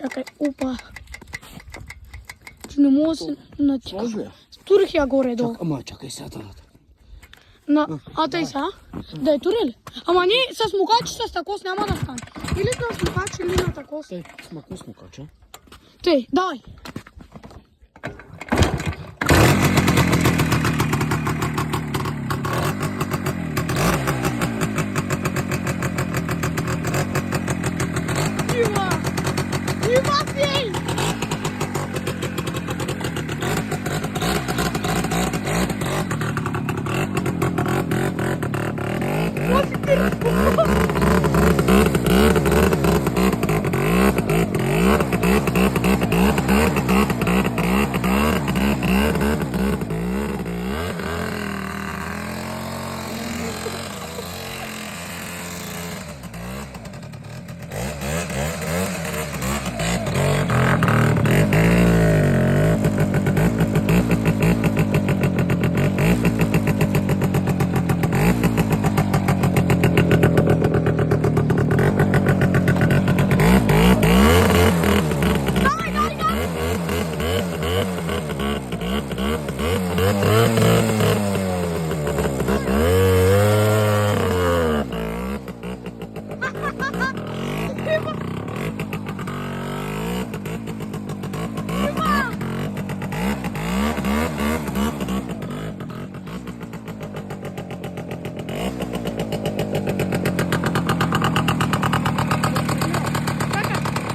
Čakaj, upa. Če ne mogu se naći. Može? Turih ja gore dol. Ama čakaj sad. A taj sa? Da je turel? Ама ние с смукачи с такос няма да стане. Или на смукач, или на такос. Тей, смакни смукача. Тей, давай. Има! Има си!